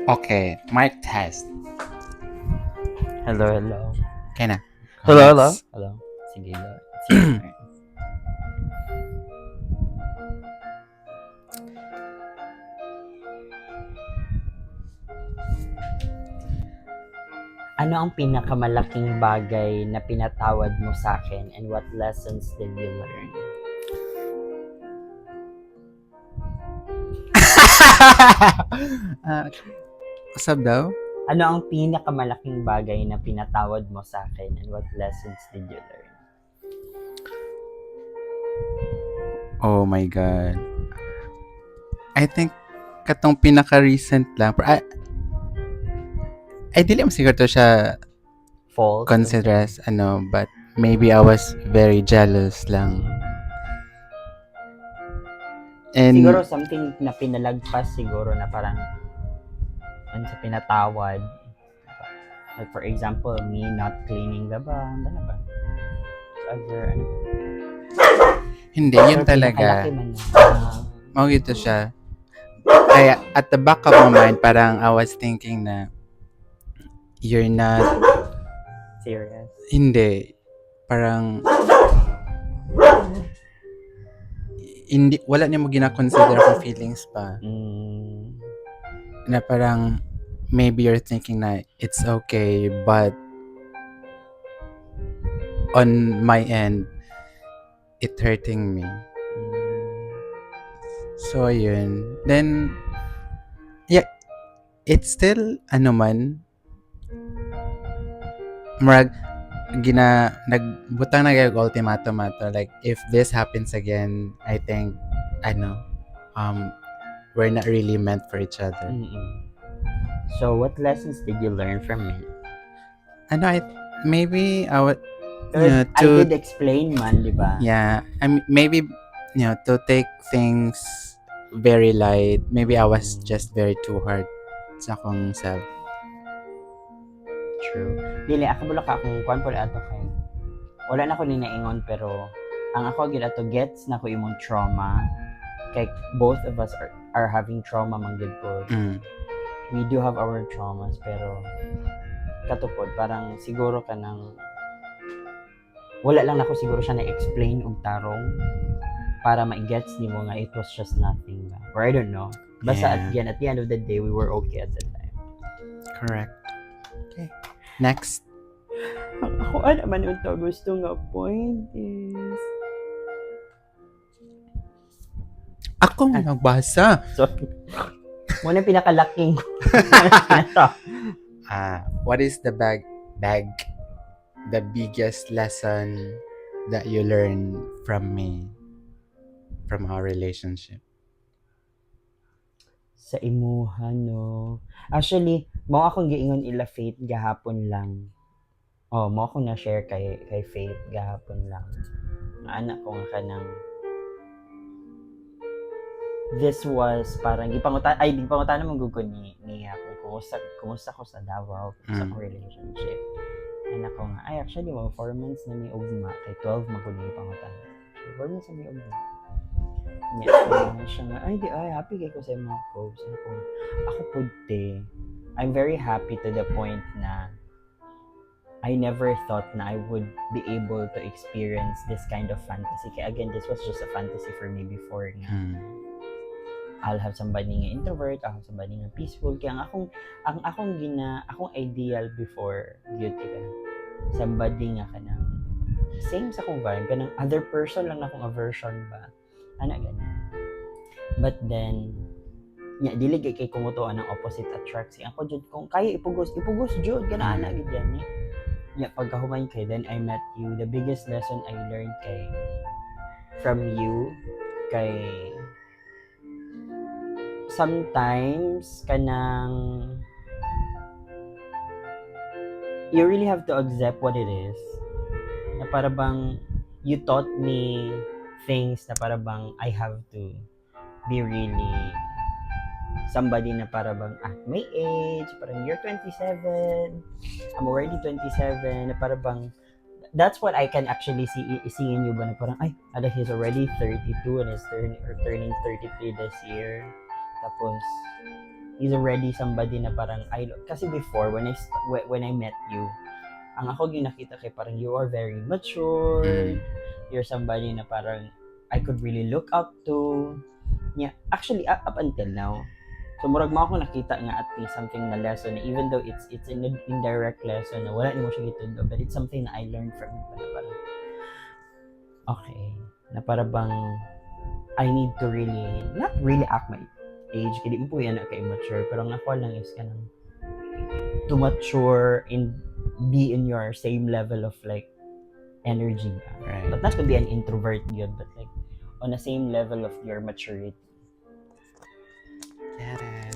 Okay, mic test. Hello, hello. Okay na. Hello, hello. Let's- Hello. Sige, sige. Ano ang pinakamalaking bagay na pinatawad mo sa akin and what lessons did you learn? What's up daw? Ano ang pinakamalaking bagay na pinatawad mo sa akin and what lessons did you learn? Oh my God. I think katong pinaka-recent lang. I dili mo siguro to siya Fault? consider as but maybe I was very jealous lang. And Siguro something na pinalagpas siguro na parang ano sa pinatawad. Like for example, me not cleaning the bang, ano ba? Other, ano ba? hindi, yun Pero talaga. pinakalaki man na. Mao gito siya. Kaya at the back of my mind, parang I was thinking na you're not, Serious. hindi, parang hindi, wala niya mo gina-consider akong feelings pa. Na parang maybe you're thinking na it's okay, but on my end, it hurting me. So, yun. Then, yeah, it's still, marag, nagbutang na yung ultimatum ato. Like, if this happens again, I think, we're not really meant for each other. So, what lessons did you learn from me? Maybe I would, I did explain man, di ba? yeah, maybe, to take things very light. Maybe I was just very too hard sa akong self. True. Dili, ako bula ka akong kuwan po ato kay. Wala na ko ni naingon pero ang ako gid ato gets na ko imong trauma. Kay both of us are having trauma man gid po. We do have our traumas pero katupod parang siguro ka nang wala lang nako siguro siya na-explain og tarong para ma-gets nimo nga it was just nothing ba? Or I don't know. Basta Yeah. at the end of the day we were okay at that time. Correct. Okay. Next. Ako naman yung gusto nga point is Ako nagbasa. sorry. Muna pinakalaking What is the the biggest lesson that you learned from me, from our relationship? sa imuha no. Actually, mo akong giingon ila Faith gahapon lang. Oh, mo akong na-share kay Faith gahapon lang. Nga anak ko nga kanang this was parang gipangutan mo gud niya kung kumusta ko sa Davao sa akong relationship. Anak ko nga, ay actually 4 months na ni ugma kay 12 man ko ni pangutan. 4 months na ni ugma. Siya nga, ay happy kay ko sa mga probes. Ako pudte, I'm very happy to the point na I never thought na I would be able to experience this kind of fantasy. Kaya again, this was just a fantasy for me before nga. I'll have somebody nga introvert, I'll have somebody nga peaceful. Kaya ang akong ideal before beauty ka na. Somebody nga kanang same sa akong vibe, kanang other person lang na akong aversion ba. Ana ganun. But then dili kay kumutuan ng opposite attracts. Ako jud kung kaya ipugos jud kana ana gid yan ni. Pagkahuman kay then I met you. The biggest lesson I learned from you kay sometimes kanang you really have to accept what it is. Na para bang you taught me things na para bang I have to be really somebody na para bang may age, parang you're 27, I'm already 27, na para bang that's what I can actually see in you ba na parang he's already 32 and is turning 33 this year. Tapos he's already somebody na parang kasi before when I met you, ang ako ginakita kay parang you are very mature, you're somebody na parang I could really look up to. Yeah, actually up until now. So murag mo ako nakita nga at least something na lesson, even though it's an indirect lesson na wala ni mo siya gitundo, but it's something na I learned from you na parang okay, na para bang I need to really not really act my age, kaya di mo po yan ka-immature, pero ang ako lang is kanang to mature and be in your same level of like energy. Right. But not to be an introvert yun, but like on the same level of your maturity. Get it.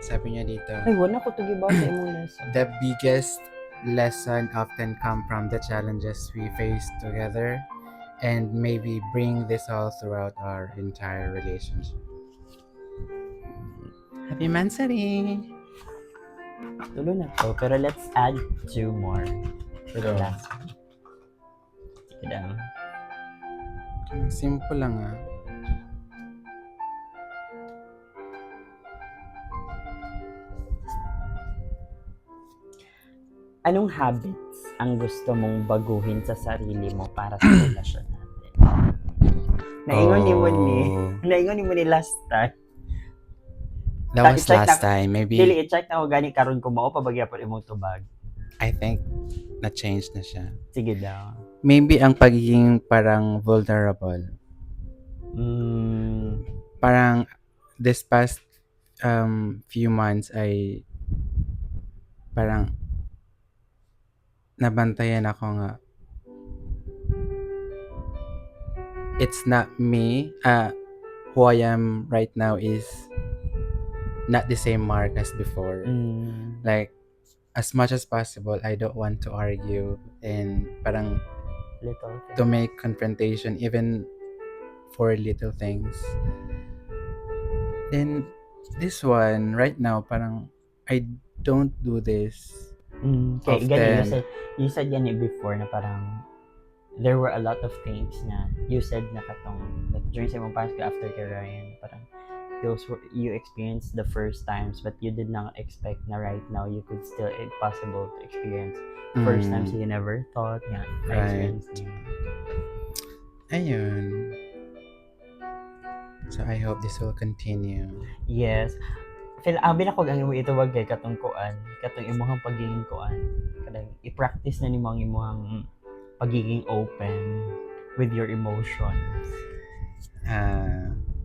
Sabi niya dito, Ay, wala ko to give out sa imong lesson. the biggest lesson often come from the challenges we face together and maybe bring this all throughout our entire relationship. Happy Mansari! Tulo na to, pero let's add 2 more for the Go. last one. Sige daw. Simple lang ah. Anong habits ang gusto mong baguhin sa sarili mo para sa relasyon natin? Naingon ni mo ni last time. That was It's like last time. Maybe, Dili, i-check na ko gani karon ko mao pabagya pa imong tubag. I think, na-change na siya. Sige daw. Maybe ang pagiging parang vulnerable. Parang this past few months ay parang nabantayan ako nga. It's not me. Who I am right now is not the same Mark as before. Like, as much as possible, I don't want to argue and parang Little to make confrontation even for little things. Then this one right now parang I don't do this Okay, often. gani, you said yan before na parang there were a lot of things na you said na katong like during sa mong past after kay Ryan, parang those were you experienced the first times but you did not expect na right now you could still possible to experience first times you never thought nga Right. experience niyo. Ayun. So I hope this will continue. Yes. Feel abi na ko ang imo ito wag kay katong kuan, katong imong pagiging kuan. Kadang i-practice na nimo ang imong pagiging open with your emotions.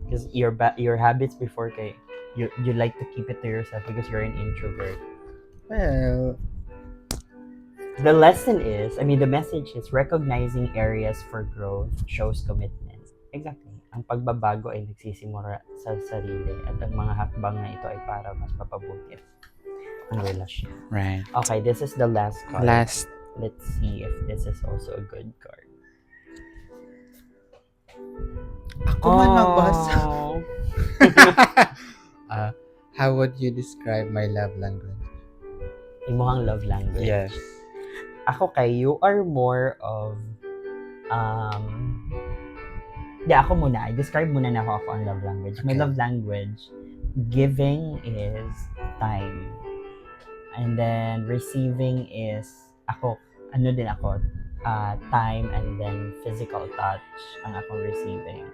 Because your habits before kay you like to keep it to yourself because you're an introvert. Well, The lesson is, the message is recognizing areas for growth shows commitment. Exactly. Ang pagbabago ay nagsisimula sa sarili at ang mga hakbang na ito ay para mas mapabuti ang relasyon. right. Okay, this is the last card. Last. Let's see if this is also a good card. Ako man magbasa. How would you describe my love language? Imuhang love language. Yes. Ako kay you are more of ako muna. I-describe muna na ako ang love language. My Okay. love language, giving is time. And then receiving is time and then physical touch ang akong receiving.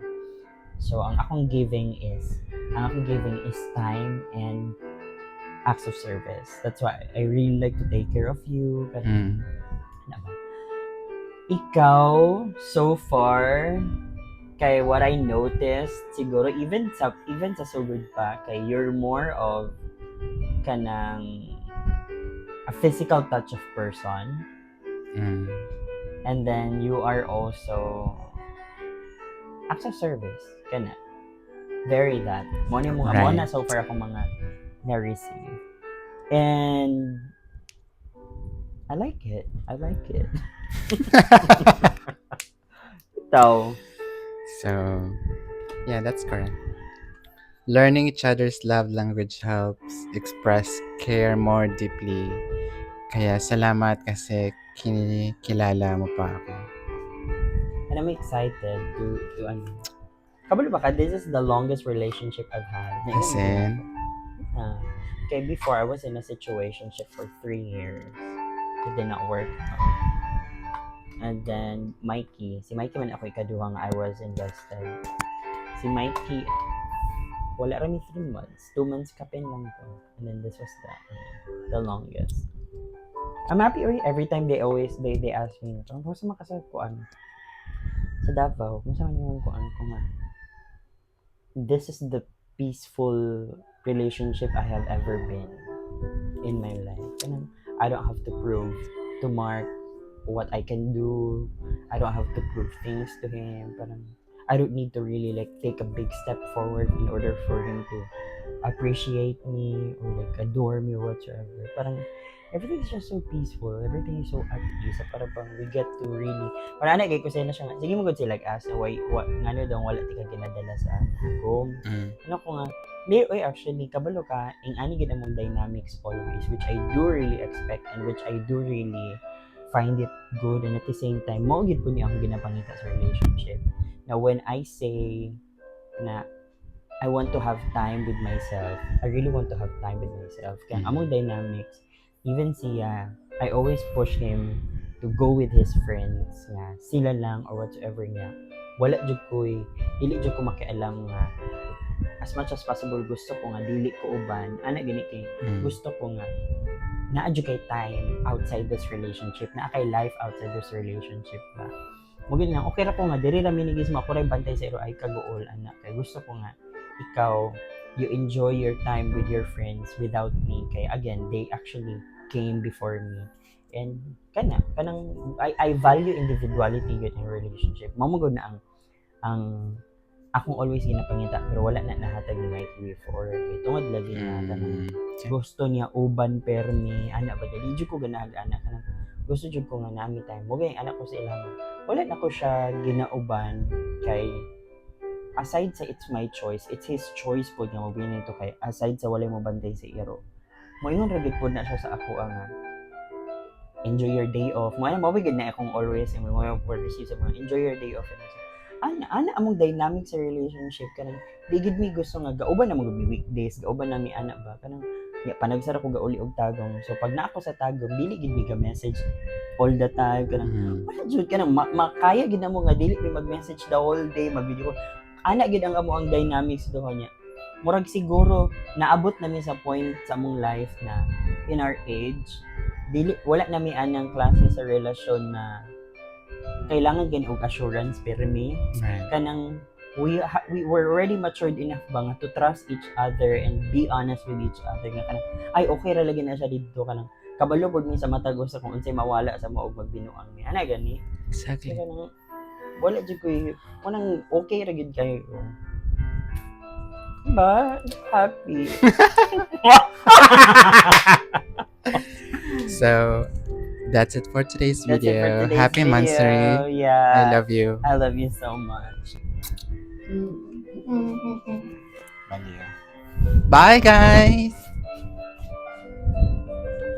So ang akong giving is time and acts of service. That's why I really like to take care of you. Ikaw, so far, kay what I noticed, siguro even sa sugod pa, kay you're more of kanang a physical touch of person, and then you are also acts of service, kana. Very that. Mo Right. na so far ako mga na-receive. And I like it. So, yeah, that's correct. Learning each other's love language helps express care more deeply. Kaya salamat kasi kilala mo pa ako. And I'm excited to kabalo ba ka? This is the longest relationship I've had. As in? Okay, before I was in a situationship for 3 years. It did not work. And then si Mikey man ako ikaduhang I was invested. Si Mikey, wala rami 3 months. 2 months kapin lang to. And then this was the longest. I'm happy every time they ask me, kung sa makasal ko sa Davao, kung saan yung ko nga. This is the peaceful relationship I have ever been in my life. And I don't have to prove to Mark what I can do. I don't have to prove things to him. Parang I don't need to really like take a big step forward in order for him to appreciate me or like adore me or whatsoever. Parang everything is just so peaceful. Everything is so at ease. Para bang we get to really parang anay ko sa'yo na siya nga. Sige mo good sila like ask why ngano daw wala ti ka ginadala sa home. Ano ko nga actually kabalo ka ing ani gid among dynamics always, which I do really expect and which I do really find it good, and at the same time mao gid po niya akong ginapangita sa relationship. Now when I say na I want to have time with myself, I really want to have time with myself. Kaya among dynamics, even siya, I always push him to go with his friends nga sila lang or whatever niya. Wala jud ko dili jud ko makialam nga as much as possible gusto ko nga dili ko uban ana gani kay gusto ko nga naa jud kay time outside this relationship, naa kay life outside this relationship ba. Mo gid nga okay ra ko nga diri ra minigis mo ako ray bantay sa iro ay kagool ana kay gusto ko nga ikaw you enjoy your time with your friends without me kay again they actually came before me. And kanang I value individuality yun in relationship. Mao mo na ang akong always ginapangita pero wala na nahatag ni Mike before kay tungod lagi na kanang gusto niya uban permi ana ba dili jud ko ganahan ana kanang gusto jud ko nga nami time mo gay anak ko sa ilang wala na ko siya ginauban kay aside sa it's my choice, it's his choice po nga mabili nito kay aside sa walay mo bantay sa iro mo ingon ra gid pod na siya sa ako nga enjoy your day off mo ana mabigid na akong always and mo receive sa mga enjoy your day off ana among dynamic sa relationship kanang di gid mi gusto nga gauban na mag weekdays gauban na mi ana ba kanang panagsara ko gauli og tagong so pag naa ko sa tagong dili gid mi ga message all the time kanang wala jud kanang makaya gid namo nga dili mi mag-message the whole day mag-video ana gid ang amo ang dynamics do niya murag siguro naabot na mi sa point sa among life na in our age dili wala na mi anang klase sa relasyon na kailangan gani og assurance pero me kanang we were already matured enough ba nga to trust each other and be honest with each other nga kanang ay okay ra lagi na siya dito kanang kabalo pod mi sa matag usa kung unsay mawala sa mao og magbinuang mi ana gani Exactly. kanang wala jud ko kanang okay ra gid kayo ba happy. So that's it for today's video. Happy Mansari. Yeah. I love you. I love you so much. Bye, guys.